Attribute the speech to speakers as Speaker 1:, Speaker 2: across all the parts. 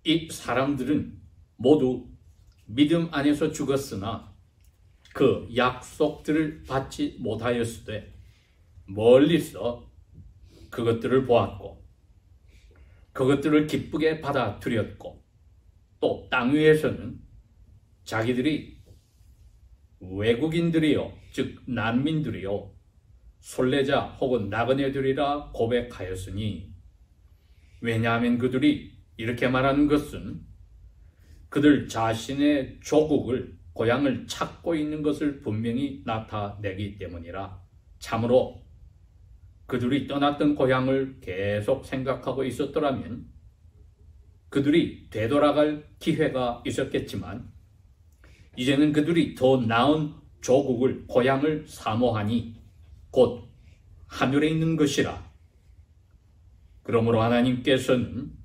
Speaker 1: 이 사람들은 모두 믿음 안에서 죽었으나 그 약속들을 받지 못하였으되 멀리서 그것들을 보았고 그것들을 기쁘게 받아들였고 또 땅 위에서는 자기들이 외국인들이요 즉 난민들이요 순례자 혹은 나그네들이라 고백하였으니 왜냐하면 그들이 이렇게 말하는 것은 그들 자신의 조국을 고향을 찾고 있는 것을 분명히 나타내기 때문이라. 참으로 그들이 떠났던 고향을 계속 생각하고 있었더라면 그들이 되돌아갈 기회가 있었겠지만 이제는 그들이 더 나은 조국을 고향을 사모하니 곧 하늘에 있는 것이라. 그러므로 하나님께서는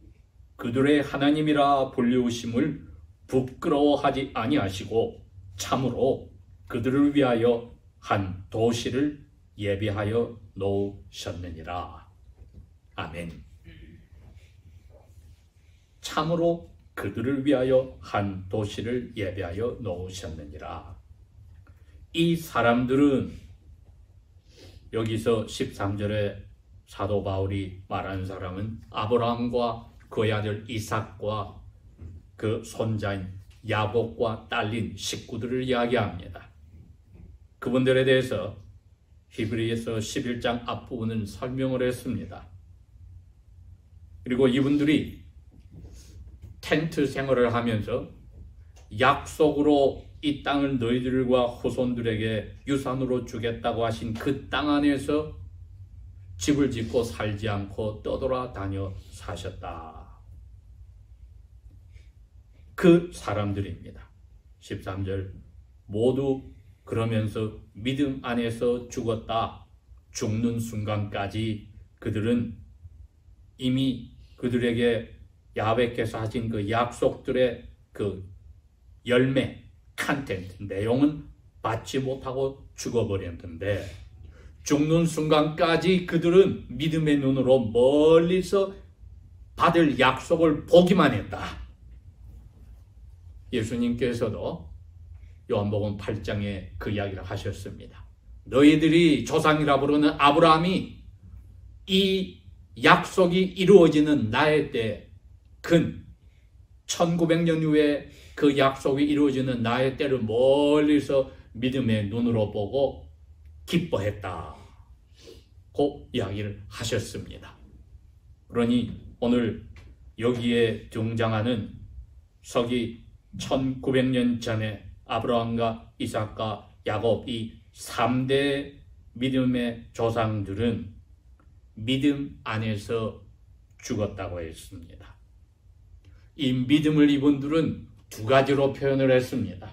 Speaker 1: 그들의 하나님이라 불리우심을 부끄러워하지 아니하시고 참으로 그들을 위하여 한 도시를 예비하여 놓으셨느니라. 아멘. 참으로 그들을 위하여 한 도시를 예비하여 놓으셨느니라. 이 사람들은 여기서 13절에 사도 바울이 말한 사람은 아브라함과 그의 아들 이삭과 그 손자인 야곱과 딸린 식구들을 이야기합니다. 그분들에 대해서 히브리서 11장 앞부분은 설명을 했습니다. 그리고 이분들이 텐트 생활을 하면서 약속으로 이 땅을 너희들과 후손들에게 유산으로 주겠다고 하신 그 땅 안에서 집을 짓고 살지 않고 떠돌아다녀 사셨다. 그 사람들입니다. 13절 모두 그러면서 믿음 안에서 죽었다. 죽는 순간까지 그들은 이미 그들에게 야훼께서 하신 그 약속들의 그 열매, 컨텐트, 내용은 받지 못하고 죽어버렸는데 죽는 순간까지 그들은 믿음의 눈으로 멀리서 받을 약속을 보기만 했다. 예수님께서도 요한복음 8장에 그 이야기를 하셨습니다. 너희들이 조상이라 부르는 아브라함이 이 약속이 이루어지는 나의 때 근 1900년 후에 그 약속이 이루어지는 나의 때를 멀리서 믿음의 눈으로 보고 기뻐했다. 그 이야기를 하셨습니다. 그러니 오늘 여기에 등장하는 서기 1900년 전에 아브라함과 이삭과 야곱 이 3대 믿음의 조상들은 믿음 안에서 죽었다고 했습니다. 이 믿음을 이분들은 두 가지로 표현을 했습니다.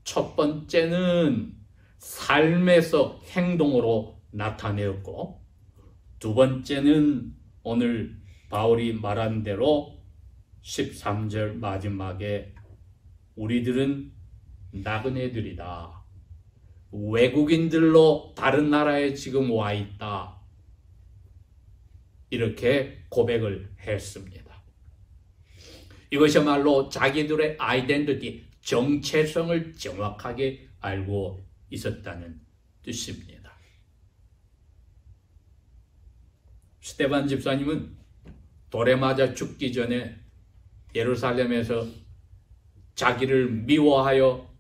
Speaker 1: 첫 번째는 삶에서 행동으로 나타내었고 두 번째는 오늘 바울이 말한 대로 13절 마지막에 우리들은 나그네들이다. 외국인들로 다른 나라에 지금 와 있다. 이렇게 고백을 했습니다. 이것이야말로 자기들의 아이덴티티, 정체성을 정확하게 알고 있었다는 뜻입니다. 스데반 집사님은 돌에 맞아 죽기 전에 예루살렘에서 자기를 미워하여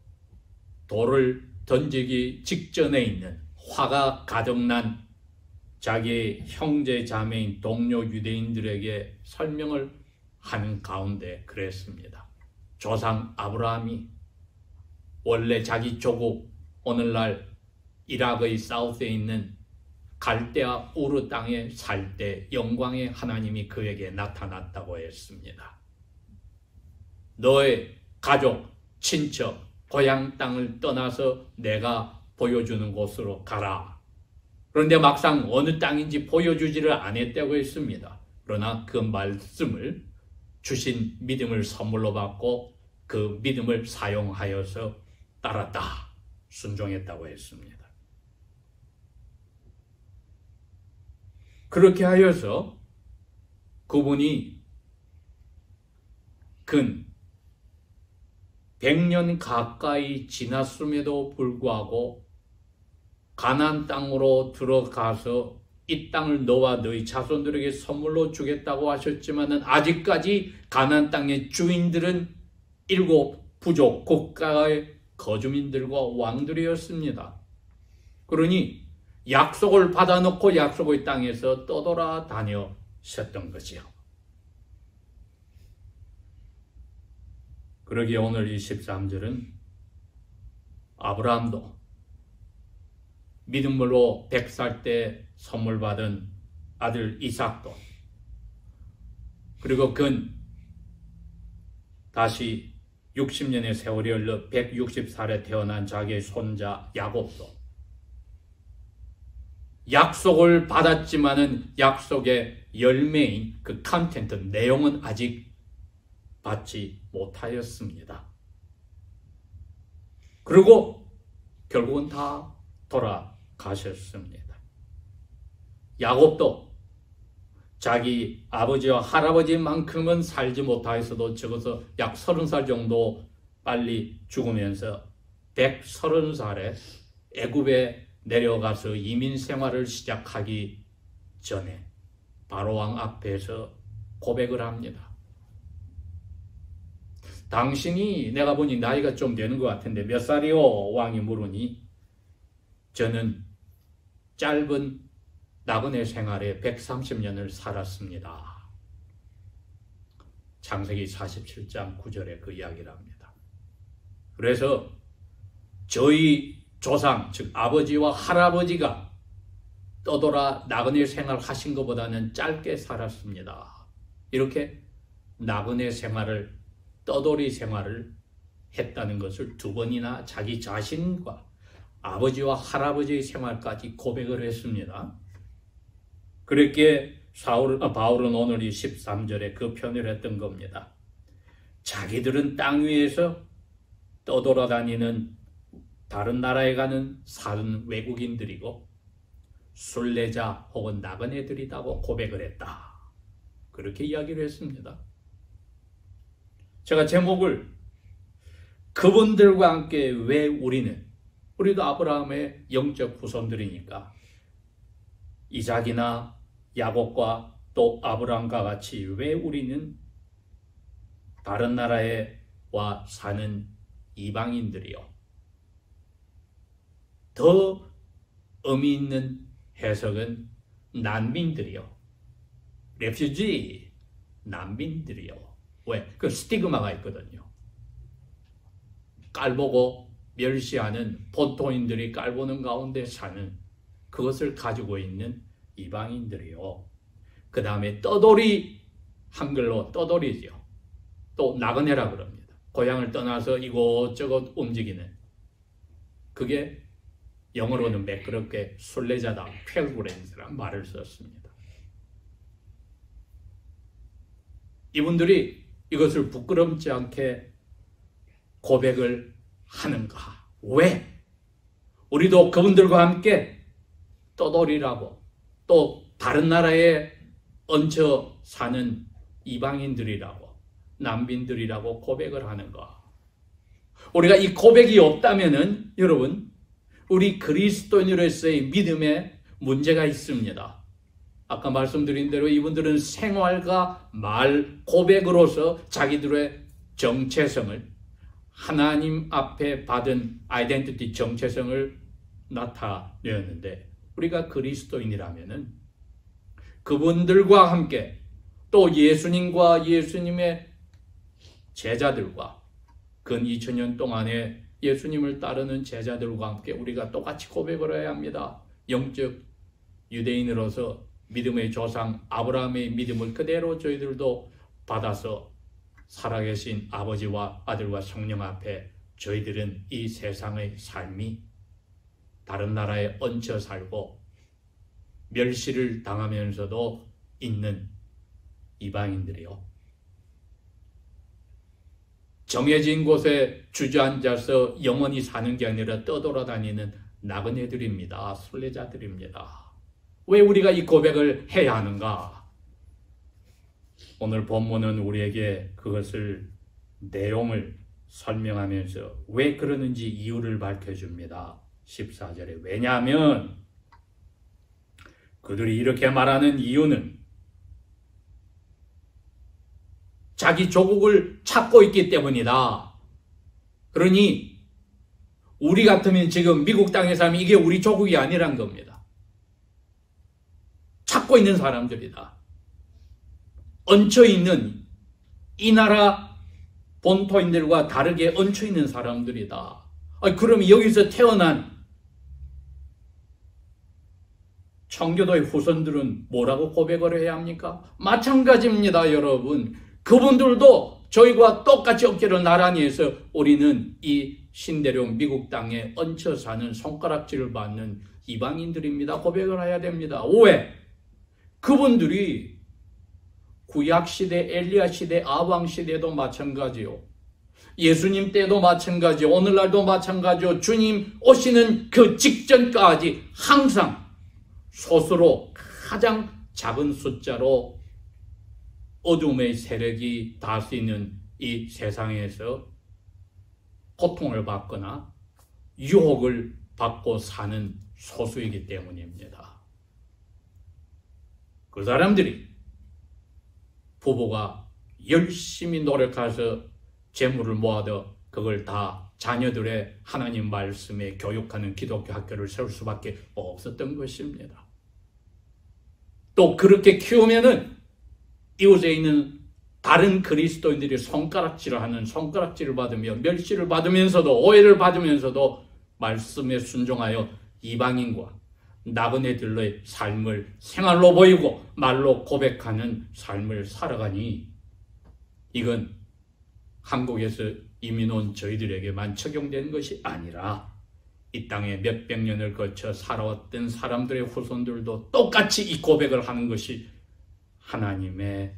Speaker 1: 돌을 던지기 직전에 있는 화가 가득난 자기의 형제 자매인 동료 유대인들에게 설명을 하는 가운데 그랬습니다. 조상 아브라함이 원래 자기 조국 오늘날 이라크의 사우스에 있는 갈대아 우르 땅에 살 때 영광의 하나님이 그에게 나타났다고 했습니다. 너의 가족, 친척, 고향 땅을 떠나서 내가 보여주는 곳으로 가라. 그런데 막상 어느 땅인지 보여주지를 않았다고 했습니다. 그러나 그 말씀을 주신 믿음을 선물로 받고 그 믿음을 사용하여서 따랐다. 순종했다고 했습니다. 그렇게 하여서 그분이 근 100년 가까이 지났음에도 불구하고 가나안 땅으로 들어가서 이 땅을 너와 너희 자손들에게 선물로 주겠다고 하셨지만은 아직까지 가나안 땅의 주인들은 7 부족 국가의 거주민들과 왕들이었습니다. 그러니 약속을 받아놓고 약속의 땅에서 떠돌아다녔던 거지요. 그러기에 오늘 이 13절은 아브라함도 믿음으로 100살 때 선물 받은 아들 이삭도, 그리고 근 다시 60년의 세월이 흘러 160살에 태어난 자기의 손자 야곱도 약속을 받았지만은 약속의 열매인 그 컨텐트, 내용은 아직 받지 못하였습니다. 그리고 결국은 다 돌아가셨습니다. 야곱도 자기 아버지와 할아버지만큼은 살지 못하였어도 적어서 약 30살 정도 빨리 죽으면서 130살에 애굽에 내려가서 이민 생활을 시작하기 전에 바로왕 앞에서 고백을 합니다. 당신이, 내가 보니 나이가 좀 되는 것 같은데 몇 살이요? 왕이 물으니 저는 짧은 나그네 생활에 130년을 살았습니다. 창세기 47장 9절에 그 이야기를 합니다. 그래서 저희 조상, 즉 아버지와 할아버지가 떠돌아 나그네 생활 하신 것보다는 짧게 살았습니다. 이렇게 나그네 생활을, 떠돌이 생활을 했다는 것을 2번이나 자기 자신과 아버지와 할아버지의 생활까지 고백을 했습니다. 그렇게 바울은 오늘 이 13절에 그 표현을 했던 겁니다. 자기들은 땅 위에서 떠돌아다니는, 다른 나라에 가는 사는 외국인들이고 순례자 혹은 나그네들이라고 고백을 했다. 그렇게 이야기를 했습니다. 제가 제목을 그분들과 함께 왜 우리도 아브라함의 영적 후손들이니까 이삭이나 야곱과 또 아브라함과 같이 왜 우리는 다른 나라에 와 사는 이방인들이요, 더 의미 있는 해석은 난민들이요, 레퓨지, 난민들이요. 왜? 그 스티그마가 있거든요. 깔보고 멸시하는 본토인들이 깔보는 가운데 사는, 그것을 가지고 있는 이방인들이요. 그 다음에 떠돌이, 한글로 떠돌이죠. 또 나그네라 그럽니다. 고향을 떠나서 이곳저곳 움직이는, 그게 영어로는 매끄럽게 순례자다, pilgrims라는 말을 썼습니다. 이분들이 이것을 부끄럽지 않게 고백을 하는가? 왜? 우리도 그분들과 함께 떠돌이라고, 또 다른 나라에 얹혀 사는 이방인들이라고, 난민들이라고 고백을 하는가? 우리가 이 고백이 없다면은 여러분, 우리 그리스도인으로서의 믿음에 문제가 있습니다. 아까 말씀드린 대로 이분들은 생활과 말, 고백으로서 자기들의 정체성을, 하나님 앞에 받은 아이덴티티, 정체성을 나타내었는데, 우리가 그리스도인이라면은 그분들과 함께 또 예수님과 예수님의 제자들과 근 2000년 동안에 예수님을 따르는 제자들과 함께 우리가 똑같이 고백을 해야 합니다. 영적 유대인으로서 믿음의 조상 아브라함의 믿음을 그대로 저희들도 받아서 살아계신 아버지와 아들과 성령 앞에 저희들은 이 세상의 삶이 다른 나라에 얹혀 살고 멸시를 당하면서도 있는 이방인들이요, 정해진 곳에 주저앉아서 영원히 사는 게 아니라 떠돌아다니는 나그네들입니다. 순례자들입니다. 왜 우리가 이 고백을 해야 하는가? 오늘 본문은 우리에게 그것을 내용을 설명하면서 왜 그러는지 이유를 밝혀줍니다. 14절에 왜냐하면 그들이 이렇게 말하는 이유는 자기 조국을 찾고 있기 때문이다. 그러니 우리 같으면 지금 미국 땅에 살면 이게 우리 조국이 아니란 겁니다. 찾고 있는 사람들이다. 얹혀있는 이 나라 본토인들과 다르게 얹혀있는 사람들이다. 그럼 여기서 태어난 청교도의 후손들은 뭐라고 고백을 해야 합니까? 마찬가지입니다, 여러분. 그분들도 저희와 똑같이 어깨를 나란히 해서 우리는 이 신대륙 미국 땅에 얹혀 사는 손가락질을 받는 이방인들입니다. 고백을 해야 됩니다. 왜? 그분들이 구약시대, 엘리야시대, 아방시대도 마찬가지요. 예수님 때도 마찬가지요. 오늘날도 마찬가지요. 주님 오시는 그 직전까지 항상 소수로 가장 작은 숫자로 어둠의 세력이 다스리는 이 세상에서 고통을 받거나 유혹을 받고 사는 소수이기 때문입니다. 그 사람들이 부부가 열심히 노력해서 재물을 모아도 그걸 다 자녀들의 하나님 말씀에 교육하는 기독교 학교를 세울 수밖에 없었던 것입니다. 또 그렇게 키우면은 이웃에 있는 다른 그리스도인들이 손가락질을 받으며 멸시를 받으면서도 오해를 받으면서도 말씀에 순종하여 이방인과 나그네들의 삶을 생활로 보이고 말로 고백하는 삶을 살아가니 이건 한국에서 이민 온 저희들에게만 적용된 것이 아니라 이 땅에 몇백 년을 거쳐 살아왔던 사람들의 후손들도 똑같이 이 고백을 하는 것이 하나님의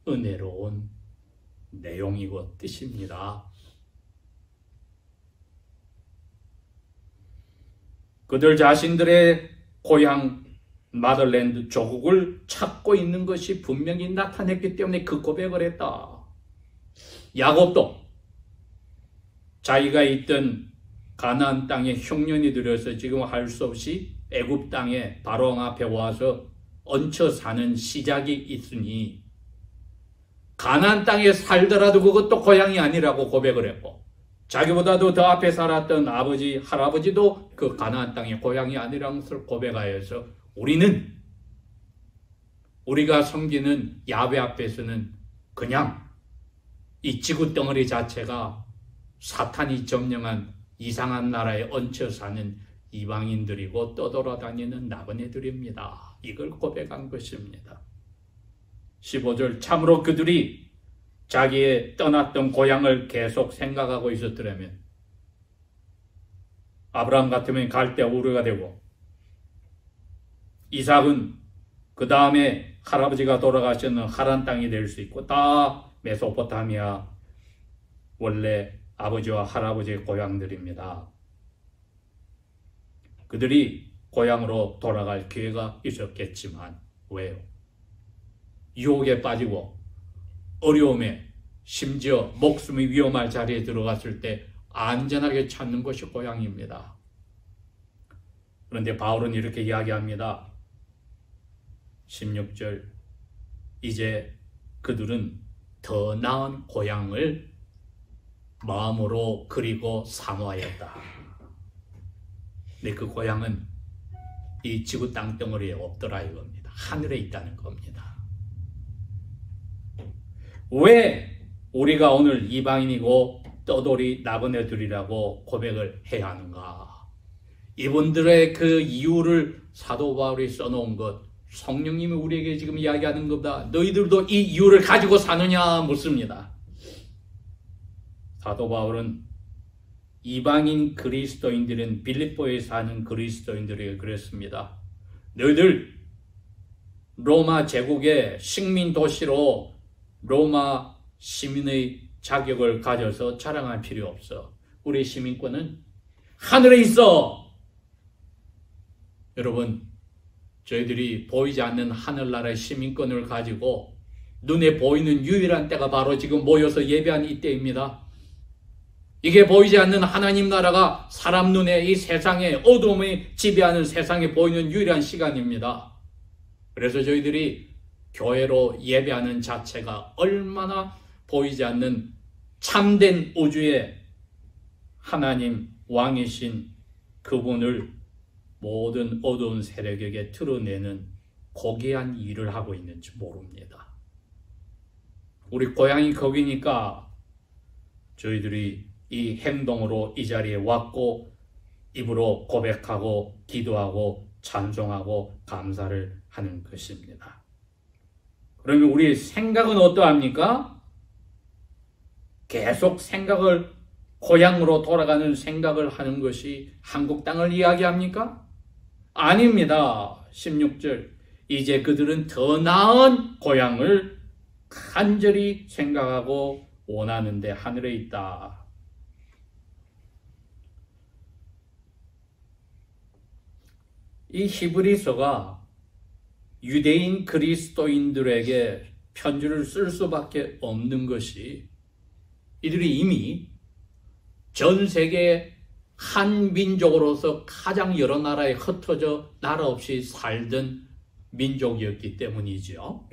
Speaker 1: 은혜로운 내용이고 뜻입니다. 그들 자신들의 고향 마들랜드 조국을 찾고 있는 것이 분명히 나타냈기 때문에 그 고백을 했다. 야곱도 자기가 있던 가나안 땅에 흉년이 들어서 지금 할 수 없이 애굽 땅에 바로왕 앞에 와서 얹혀 사는 시작이 있으니 가나안 땅에 살더라도 그것도 고향이 아니라고 고백을 했고 자기보다도 더 앞에 살았던 아버지, 할아버지도 그 가나안 땅의 고향이 아니라는 것을 고백하여서 우리가 섬기는 야훼 앞에서는 그냥 이 지구 덩어리 자체가 사탄이 점령한 이상한 나라에 얹혀 사는 이방인들이고 떠돌아다니는 나그네들입니다. 이걸 고백한 것입니다. 15절 참으로 그들이 자기의 떠났던 고향을 계속 생각하고 있었더라면 아브라함 같으면 갈대아 우르가 되고 이삭은 그 다음에 할아버지가 돌아가셨는 하란 땅이 될 수 있고 다 메소포타미아 원래 아버지와 할아버지의 고향들입니다. 그들이 고향으로 돌아갈 기회가 있었겠지만 왜요? 유혹에 빠지고 어려움에 심지어 목숨이 위험할 자리에 들어갔을 때 안전하게 찾는 것이 고향입니다. 그런데 바울은 이렇게 이야기합니다. 16절 이제 그들은 더 나은 고향을 마음으로 그리고 사모하였다. 근데 그 고향은 이 지구 땅덩어리에 없더라 이겁니다. 하늘에 있다는 겁니다. 왜 우리가 오늘 이방인이고 떠돌이 나그네들이라고 고백을 해야 하는가? 이분들의 그 이유를 사도 바울이 써놓은 것, 성령님이 우리에게 지금 이야기하는 것보다 너희들도 이 이유를 가지고 사느냐 묻습니다. 사도 바울은 이방인 그리스도인들은 빌립보에 사는 그리스도인들에게 그랬습니다. 너희들 로마 제국의 식민 도시로 로마 시민의 자격을 가져서 자랑할 필요 없어. 우리 시민권은 하늘에 있어. 여러분, 저희들이 보이지 않는 하늘나라의 시민권을 가지고 눈에 보이는 유일한 때가 바로 지금 모여서 예배하는 이때입니다. 이게 보이지 않는 하나님 나라가 사람 눈에 이 세상에 어둠이 지배하는 세상에 보이는 유일한 시간입니다. 그래서 저희들이 교회로 예배하는 자체가 얼마나 보이지 않는 참된 우주의 하나님 왕이신 그분을 모든 어두운 세력에게 드러내는 고귀한 일을 하고 있는지 모릅니다. 우리 고향이 거기니까 저희들이 이 행동으로 이 자리에 왔고 입으로 고백하고 기도하고 찬송하고 감사를 하는 것입니다. 그러면 우리 생각은 어떠합니까? 계속 생각을 고향으로 돌아가는 생각을 하는 것이 한국 땅을 이야기합니까? 아닙니다. 16절 이제 그들은 더 나은 고향을 간절히 생각하고 원하는데 하늘에 있다. 이 히브리서가 유대인 그리스도인들에게 편지를 쓸 수밖에 없는 것이 이들이 이미 전 세계 한 민족으로서 가장 여러 나라에 흩어져 나라 없이 살던 민족이었기 때문이죠.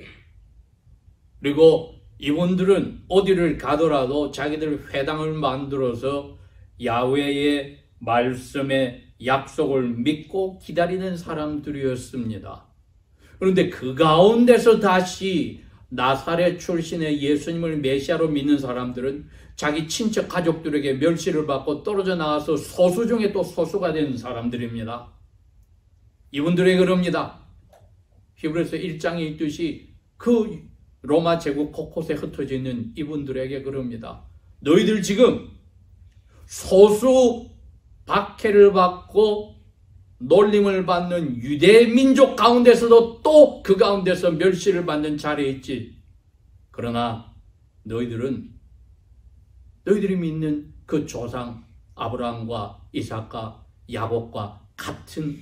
Speaker 1: 그리고 이분들은 어디를 가더라도 자기들 회당을 만들어서 야훼의 말씀의 약속을 믿고 기다리는 사람들이었습니다. 그런데 그 가운데서 다시 나사렛 출신의 예수님을 메시아로 믿는 사람들은 자기 친척 가족들에게 멸시를 받고 떨어져 나와서 소수 중에 또 소수가 된 사람들입니다. 이분들에게 그럽니다. 히브리서 1장에 있듯이 그 로마 제국 곳곳에 흩어져 있는 이분들에게 그럽니다. 너희들 지금 소수 박해를 받고 놀림을 받는 유대 민족 가운데서도 또 그 가운데서 멸시를 받는 자리에 있지. 그러나 너희들이 믿는 그 조상 아브라함과 이삭과 야곱과 같은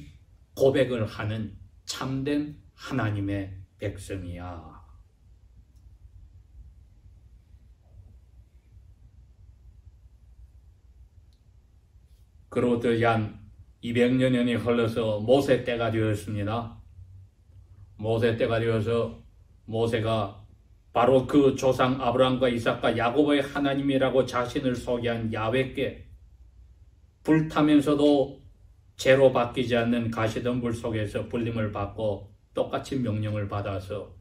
Speaker 1: 고백을 하는 참된 하나님의 백성이야. 그로부터 약 200여 년이 흘러서 모세 때가 되었습니다. 모세 때가 되어서 모세가 바로 그 조상 아브라함과 이삭과 야곱의 하나님이라고 자신을 소개한 야훼께 불타면서도 죄로 바뀌지 않는 가시덤불 속에서 불림을 받고 똑같이 명령을 받아서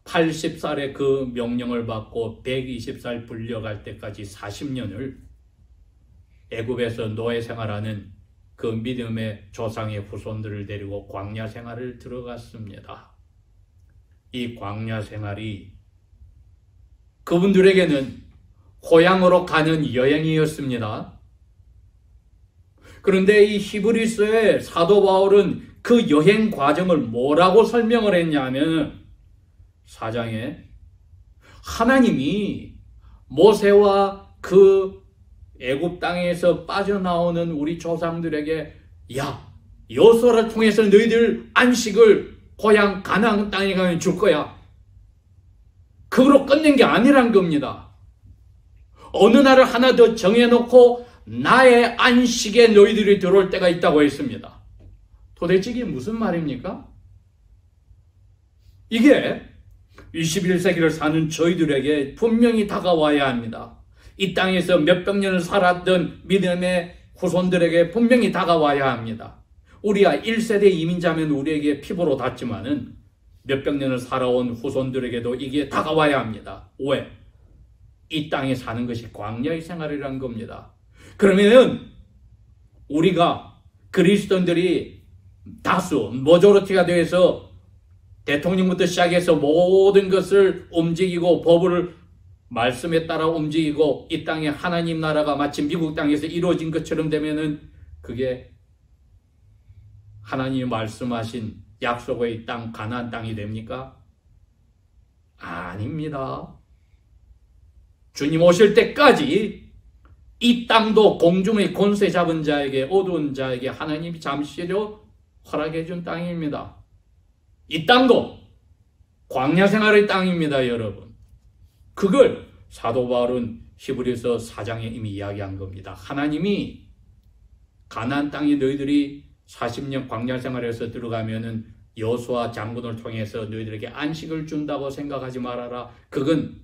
Speaker 1: 80살에 그 명령을 받고 120살 불려갈 때까지 40년을 애굽에서 노예 생활하는 그 믿음의 조상의 후손들을 데리고 광야 생활을 들어갔습니다. 이 광야 생활이 그분들에게는 고향으로 가는 여행이었습니다. 그런데 이 히브리서의 사도 바울은 그 여행 과정을 뭐라고 설명을 했냐면 4장에 하나님이 모세와 그 애굽 땅에서 빠져나오는 우리 조상들에게 야, 여호수아를 통해서 너희들 안식을 고향 가나안 땅에 가면 줄 거야. 그거로 끝낸 게 아니란 겁니다. 어느 날을 하나 더 정해놓고 나의 안식에 너희들이 들어올 때가 있다고 했습니다. 도대체 이게 무슨 말입니까? 이게 21세기를 사는 저희들에게 분명히 다가와야 합니다. 이 땅에서 몇백 년을 살았던 믿음의 후손들에게 분명히 다가와야 합니다. 우리야 1세대 이민자면 우리에게 피부로 닿지만은 몇백 년을 살아온 후손들에게도 이게 다가와야 합니다. 왜? 이 땅에 사는 것이 광야의 생활이라는 겁니다. 그러면은 우리가 그리스도인들이 다수 머조리티가 되어서 대통령부터 시작해서 모든 것을 움직이고 법을 말씀에 따라 움직이고 이 땅에 하나님 나라가 마치 미국 땅에서 이루어진 것처럼 되면은 그게 하나님이 말씀하신 약속의 땅 가나안 땅이 됩니까? 아닙니다. 주님 오실 때까지 이 땅도 공중의 권세 잡은 자에게 어두운 자에게 하나님이 잠시로 허락해 준 땅입니다. 이 땅도 광야 생활의 땅입니다, 여러분. 그걸 사도 바울은 히브리서 4장에 이미 이야기한 겁니다. 하나님이 가나안 땅에 너희들이 40년 광야 생활에서 들어가면은 여호수아 장군을 통해서 너희들에게 안식을 준다고 생각하지 말아라. 그건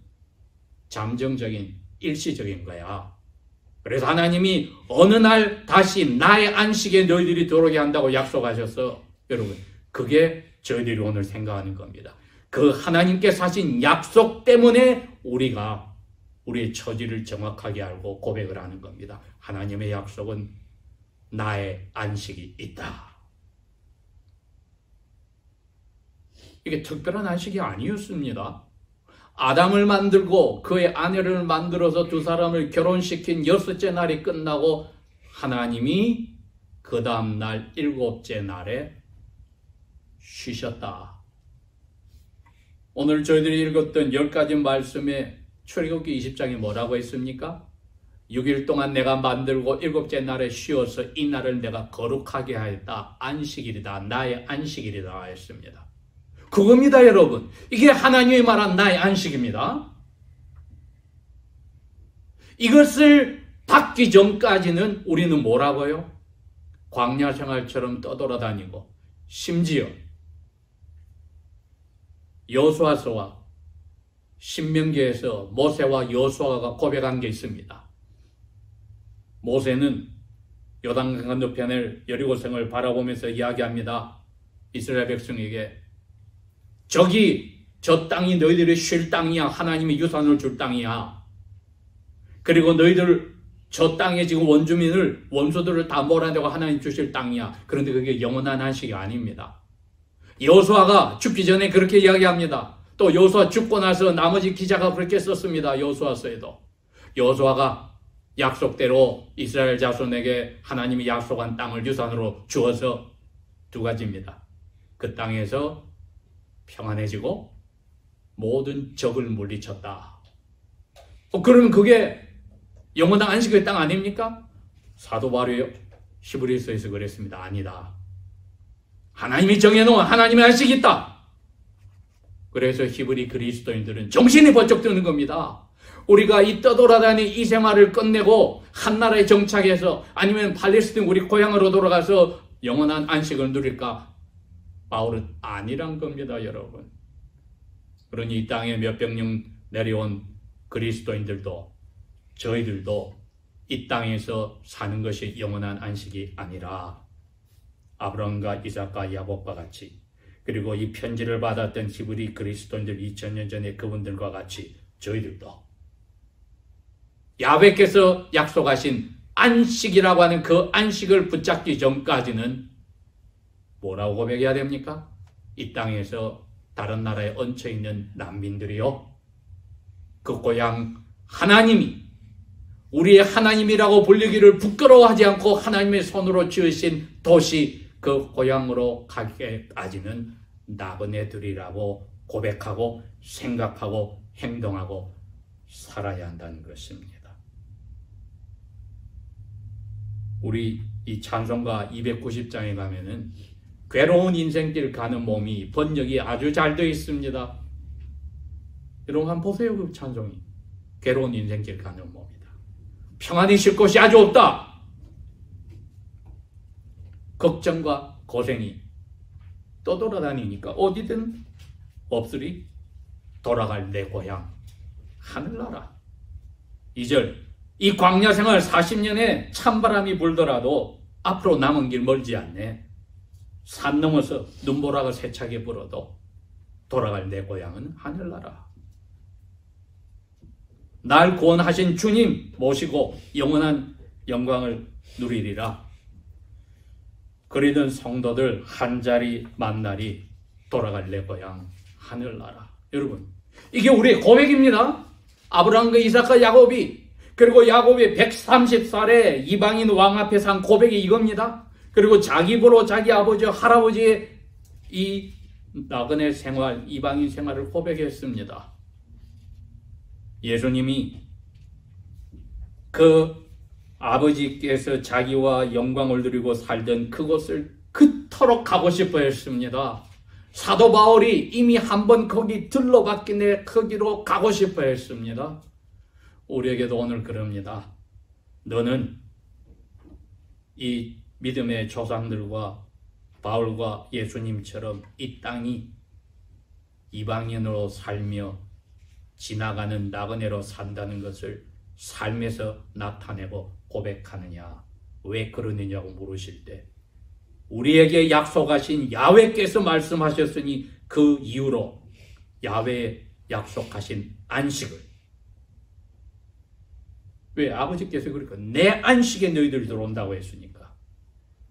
Speaker 1: 잠정적인 일시적인 거야. 그래서 하나님이 어느 날 다시 나의 안식에 너희들이 들어오게 한다고 약속하셨어. 여러분, 그게 저희들이 오늘 생각하는 겁니다. 그 하나님께서 하신 약속 때문에 우리가 우리의 처지를 정확하게 알고 고백을 하는 겁니다. 하나님의 약속은 나의 안식이 있다. 이게 특별한 안식이 아니었습니다. 아담을 만들고 그의 아내를 만들어서 두 사람을 결혼시킨 6째 날이 끝나고 하나님이 그 다음 날 7째 날에 쉬셨다. 오늘 저희들이 읽었던 10가지 말씀에 출애굽기 20장이 뭐라고 했습니까? 6일 동안 내가 만들고 7째 날에 쉬어서 이 날을 내가 거룩하게 하였다. 안식일이다. 나의 안식일이다 했습니다. 그겁니다, 여러분. 이게 하나님이 말한 나의 안식입니다. 이것을 받기 전까지는 우리는 뭐라고요? 광야 생활처럼 떠돌아다니고, 심지어 여호수아서와 신명기에서 모세와 여호수아가 고백한 게 있습니다. 모세는 요단강 건너편을 여리고성을 바라보면서 이야기합니다. 이스라엘 백성에게 저기 저 땅이 너희들의 쉴 땅이야. 하나님이 유산을 줄 땅이야. 그리고 너희들 저 땅에 지금 원수들을 다 몰아내고 하나님 주실 땅이야. 그런데 그게 영원한 안식이 아닙니다. 여호수아가 죽기 전에 그렇게 이야기합니다. 또 여호수아 죽고 나서 나머지 기자가 그렇게 썼습니다. 여호수아서에도. 여호수아가 약속대로 이스라엘 자손에게 하나님이 약속한 땅을 유산으로 주어서 두 가지입니다. 그 땅에서 평안해지고 모든 적을 물리쳤다. 그러면 그게 영원한 안식의 땅 아닙니까? 사도 바울이 히브리서에서 그랬습니다. 아니다. 하나님이 정해놓은 하나님의 안식이 있다. 그래서 히브리 그리스도인들은 정신이 번쩍 드는 겁니다. 우리가 이 떠돌아다니 이 생활을 끝내고 한 나라에 정착해서 아니면 팔레스틴 우리 고향으로 돌아가서 영원한 안식을 누릴까? 바울은 아니란 겁니다, 여러분. 그러니 이 땅에 몇백 명 내려온 그리스도인들도 저희들도 이 땅에서 사는 것이 영원한 안식이 아니라 아브라함과 이삭과 야곱과 같이 그리고 이 편지를 받았던 히브리 그리스도인들 2000년 전에 그분들과 같이 저희들도 야훼께서 약속하신 안식이라고 하는 그 안식을 붙잡기 전까지는 뭐라고 고백해야 됩니까? 이 땅에서 다른 나라에 얹혀있는 난민들이요. 그 고향 하나님이 우리의 하나님이라고 불리기를 부끄러워하지 않고 하나님의 손으로 지으신 도시 그 고향으로 가기까지는 나그네들이라고 고백하고 생각하고 행동하고 살아야 한다는 것입니다. 우리 이 찬송가 290장에 가면은 괴로운 인생길 가는 몸이 번역이 아주 잘 되어 있습니다. 여러분 한번 보세요. 그 찬송이. 괴로운 인생길 가는 몸이다. 평안히 쉴 곳이 아주 없다. 걱정과 고생이 떠돌아다니니까 어디든 없으리 돌아갈 내 고향 하늘나라. 2절 이 광야 생활 40년에 찬바람이 불더라도 앞으로 남은 길 멀지 않네. 산 넘어서 눈보라가 세차게 불어도 돌아갈 내 고향은 하늘나라. 날 구원하신 주님 모시고 영원한 영광을 누리리라. 그리던 성도들 한자리 만나리 돌아갈 내 고향 하늘나라. 여러분 이게 우리의 고백입니다. 아브라함과 이삭과 야곱이 그리고 야곱이 130살에 이방인 왕 앞에서 한 고백이 이겁니다. 그리고 자기 입으로 자기 아버지 할아버지의 이 나그네 생활 이방인 생활을 고백했습니다. 예수님이 그 아버지께서 자기와 영광을 누리고 살던 그곳을 그토록 가고 싶어 했습니다. 사도 바울이 이미 한번 거기 들러봤기 때문에 거기로 가고 싶어 했습니다. 우리에게도 오늘 그럽니다. 너는 이 믿음의 조상들과 바울과 예수님처럼 이 땅이 이방인으로 살며 지나가는 나그네로 산다는 것을 삶에서 나타내고 고백하느냐, 왜 그러느냐고 물으실 때 우리에게 약속하신 야훼께서 말씀하셨으니 그 이유로 야훼 약속하신 안식을, 왜 아버지께서 그러니까 내 안식에 너희들 들어온다고 했으니까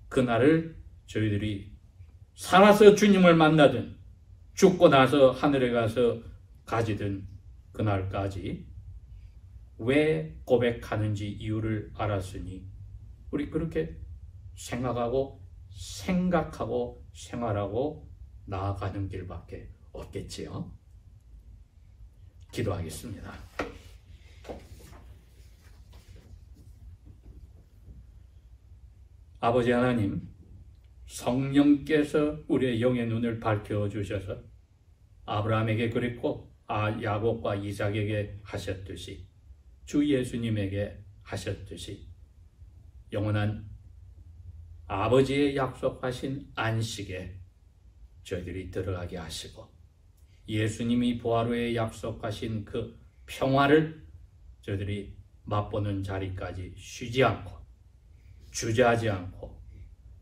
Speaker 1: 그날을 저희들이 살아서 주님을 만나든 죽고 나서 하늘에 가서 가지든 그날까지 왜 고백하는지 이유를 알았으니 우리 그렇게 생각하고 생활하고 나아가는 길밖에 없겠지요. 기도하겠습니다. 아버지 하나님, 성령께서 우리의 영의 눈을 밝혀주셔서 아브라함에게 그랬고 야곱과 이삭에게 하셨듯이 주 예수님에게 하셨듯이 영원한 아버지의 약속하신 안식에 저희들이 들어가게 하시고 예수님이 부활 후에 약속하신 그 평화를 저희들이 맛보는 자리까지 쉬지 않고 주저하지 않고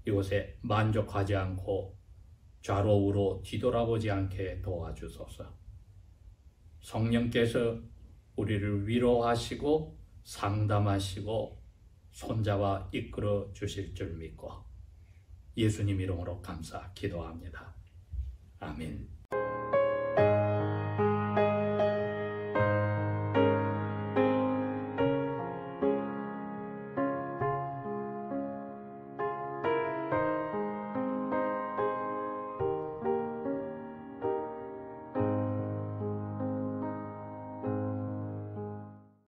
Speaker 1: 이곳에 만족하지 않고 좌로우로 뒤돌아보지 않게 도와주소서. 성령께서 우리를 위로하시고 상담하시고 손잡아 이끌어 주실 줄 믿고 예수님 이름으로 감사 기도합니다. 아멘.